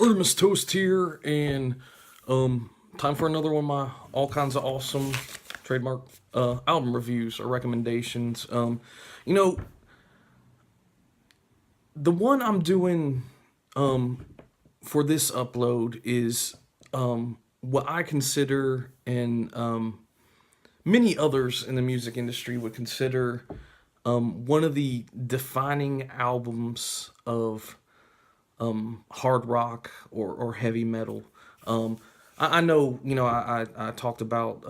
Artemis Toast here, and time for another one of my all kinds of awesome trademark album reviews or recommendations. You know, the one I'm doing for this upload is what I consider, and many others in the music industry would consider, one of the defining albums of hard rock or heavy metal. I know, I talked about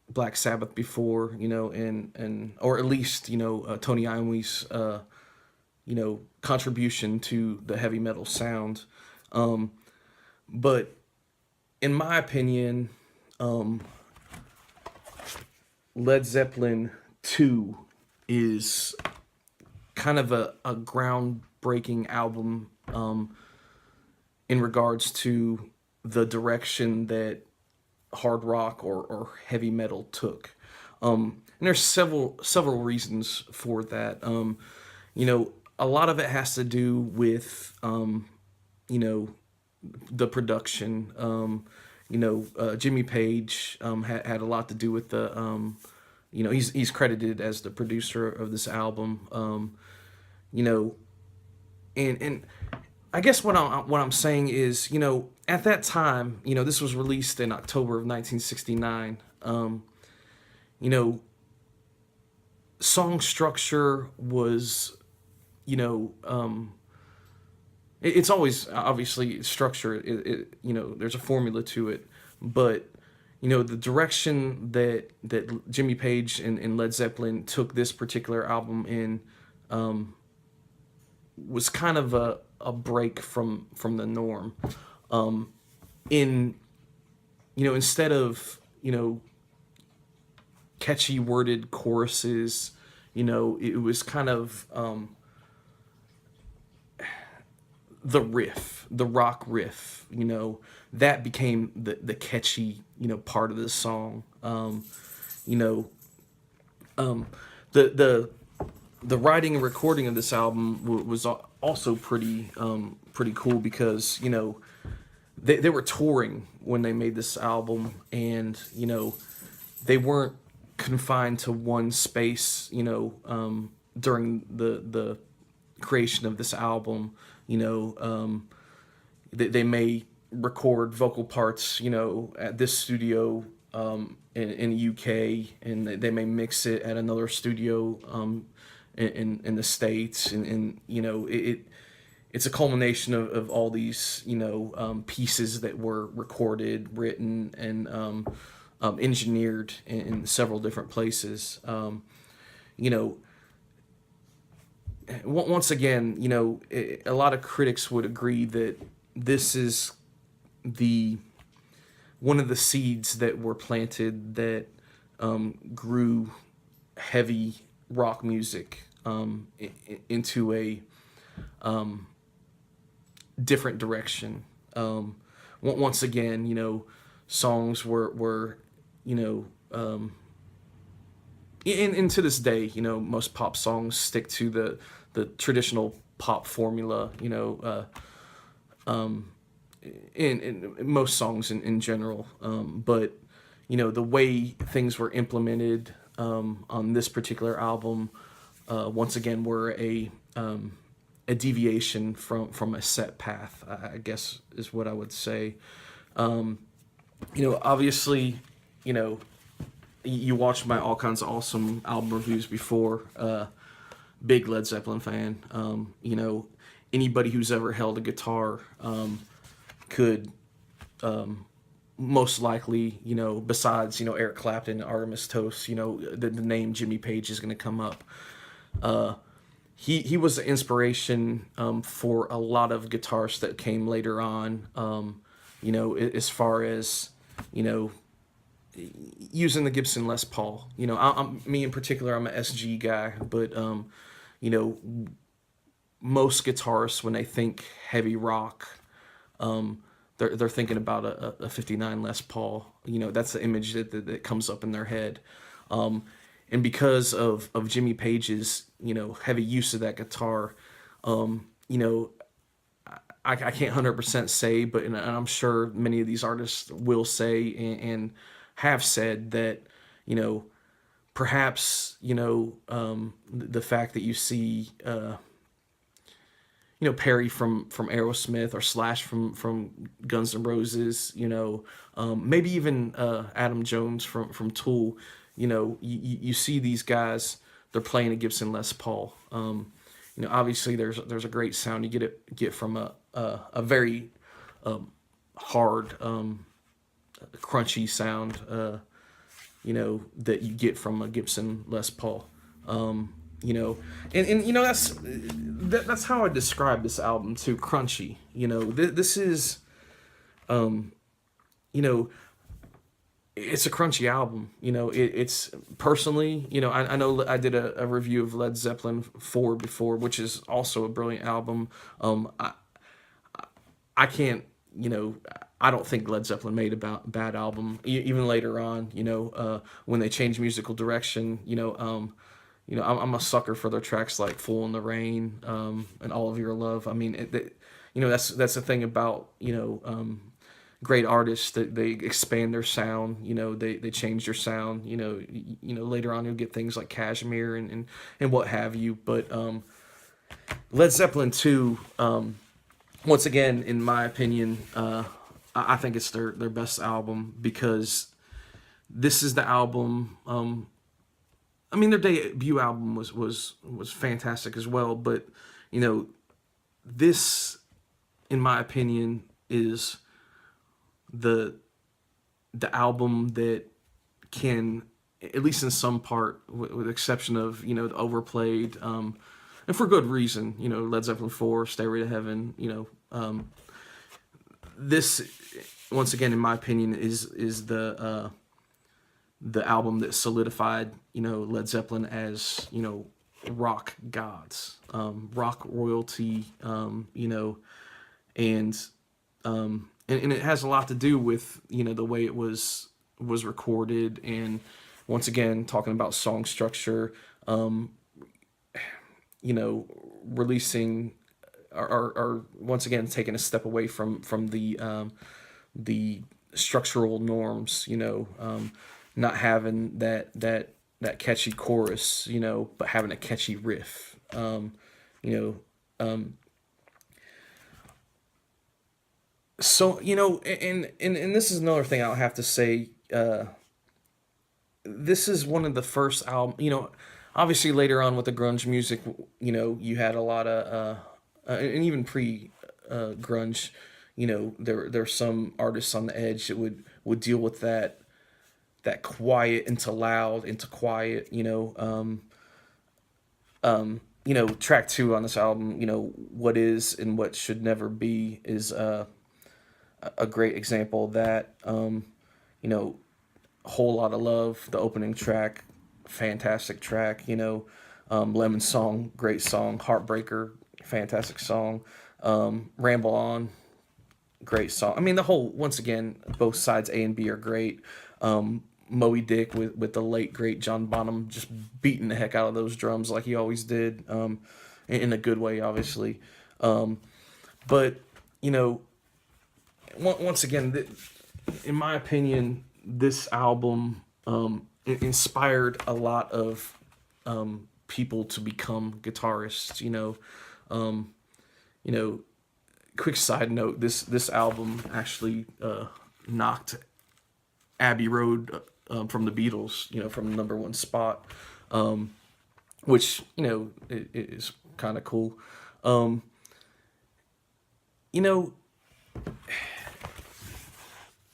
Black Sabbath before, and or at least, Tony Iommi's, contribution to the heavy metal sound. But in my opinion, Led Zeppelin II is kind of a groundbreaking album in regards to the direction that hard rock or heavy metal took. And there's several reasons for that. A lot of it has to do with you know the production. Jimmy Page had a lot to do with the. He's credited as the producer of this album. You know, and I guess what I'm saying is, at that time, this was released in October of 1969. You know, song structure was, it's always obviously structure. There's a formula to it, but the direction that Jimmy Page and Led Zeppelin took this particular album in was kind of a break from the norm. In instead of catchy worded choruses, it was kind of the rock riff, that became the catchy, part of the song. You know, the writing and recording of this album was also pretty cool because they were touring when they made this album, and they weren't confined to one space, during the creation of this album. They may record vocal parts, at this studio in the UK, and they may mix it at another studio in the States, and it's a culmination of all these pieces that were recorded, written, and engineered in several different places. Once again, a lot of critics would agree that this is the one of the seeds that were planted that grew heavy rock music into a different direction. Once again, songs were and to this day, most pop songs stick to the traditional pop formula, in most songs in general. But, the way things were implemented on this particular album, once again, were a deviation from a set path, I guess is what I would say. Obviously, you watched my all kinds of awesome album reviews before. Big Led Zeppelin fan. Anybody who's ever held a guitar could most likely, besides Eric Clapton, Artemis Toast, the name Jimmy Page is going to come up. He was the inspiration for a lot of guitarists that came later on. As far as using the Gibson Les Paul. Me in particular, I'm an SG guy, but most guitarists, when they think heavy rock, they're thinking about a 59 Les Paul. That's the image that comes up in their head. And because of Jimmy Page's heavy use of that guitar, I can't 100% say, but and I'm sure many of these artists will say and have said that, you know, perhaps, you know, the fact that you see, you know, Perry from Aerosmith or Slash from Guns N' Roses, you know, maybe even Adam Jones from Tool, you know, you see these guys, they're playing a Gibson Les Paul. You know, obviously there's a great sound you get from a very hard, crunchy sound, you know, that you get from a Gibson Les Paul. You know, and you know that's how I describe this album too, crunchy. You know, this is, you know, it's a crunchy album. You know, it's personally, you know, I know I did a review of Led Zeppelin IV before, which is also a brilliant album. I can't, you know, I don't think Led Zeppelin made a bad album. Even later on, you know, when they changed musical direction, you know, I'm a sucker for their tracks like "Fool in the Rain" and "All of Your Love." I mean, you know, that's the thing about, you know, great artists, that they expand their sound. You know, they change their sound. You know, later on you'll get things like Kashmir and what have you. But Led Zeppelin II, once again, in my opinion, I think it's their best album, because this is the album. I mean, their debut album was fantastic as well, but you know, this, in my opinion, is the album that can, at least in some part, with the exception of, you know, the overplayed, and for good reason, you know, Led Zeppelin IV, Stairway to Heaven, you know, this, once again, in my opinion, is the album that solidified, you know, Led Zeppelin as, you know, rock gods, rock royalty, you know, and it has a lot to do with, you know, the way it was recorded, and once again, talking about song structure, you know, releasing, or once again taking a step away from the structural norms, you know, not having that catchy chorus, you know, but having a catchy riff, you know, so, you know, and this is another thing I'll have to say. This is one of the first album, you know, obviously later on with the grunge music, you know, you had a lot of, and even pre grunge, you know, there's some artists on the edge that would deal with that quiet into loud into quiet, you know, you know, track 2 on this album, you know, What Is and What Should Never Be, is a great example of that. You know, Whole Lot of Love, the opening track, fantastic track, you know, Lemon Song, great song, Heartbreaker, fantastic song, Ramble On, great song. I mean, the whole, once again, both sides A and B are great. Moby Dick with the late great John Bonham just beating the heck out of those drums like he always did, in a good way, obviously. But you know, once again, in my opinion, this album inspired a lot of people to become guitarists. You know, quick side note: this album actually knocked Abbey Road from the Beatles, you know, from the #1 spot, which, you know, it is kind of cool. You know,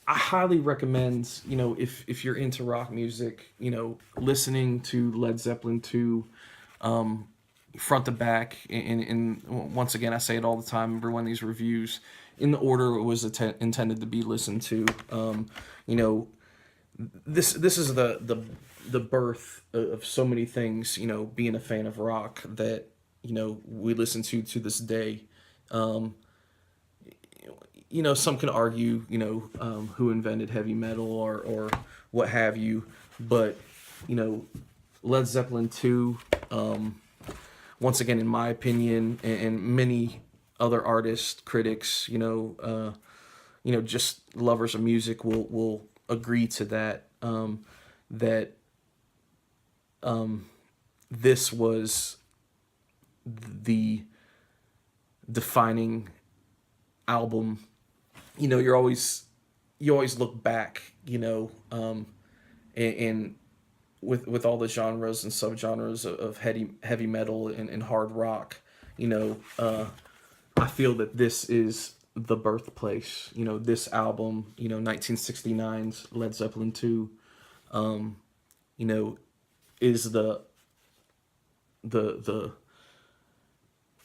I highly recommend, you know, if you're into rock music, you know, listening to Led Zeppelin II, front to back, and once again, I say it all the time, every one of these reviews, in the order it was intended to be listened to. You know, this is the birth of so many things, you know, being a fan of rock that, you know, we listen to this day. You know, some can argue, you know, who invented heavy metal or what have you, but, you know, Led Zeppelin II, once again, in my opinion, and many other artists, critics, just lovers of music will agree to that. That this was the defining album. You always look back, and with all the genres and subgenres of heavy metal and hard rock, I feel that this is the birthplace. This album, 1969's Led Zeppelin II, you know, is the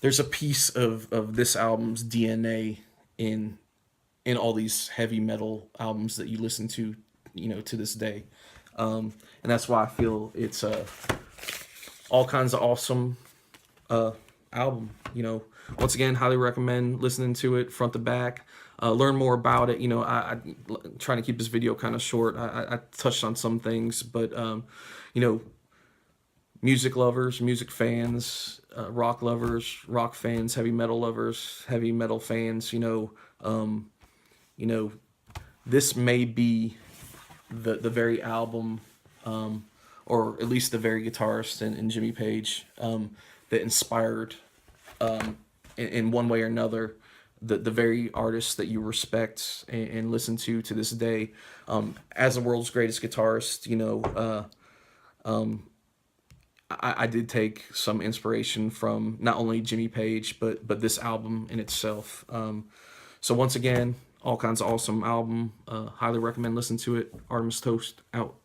there's a piece of this album's DNA in all these heavy metal albums that you listen to, to this day. And that's why I feel it's all kinds of awesome album. Once again, highly recommend listening to it front to back. Learn more about it. I trying to keep this video kind of short. I touched on some things, but music lovers, music fans, rock lovers, rock fans, heavy metal lovers, heavy metal fans. This may be the very album, or at least the very guitarist in Jimmy Page, that inspired, in one way or another, the very artists that you respect and listen to this day. As the world's greatest guitarist, I did take some inspiration from not only Jimmy Page, but this album in itself. So once again, all kinds of awesome album. Highly recommend listening to it. Artemis Toast out.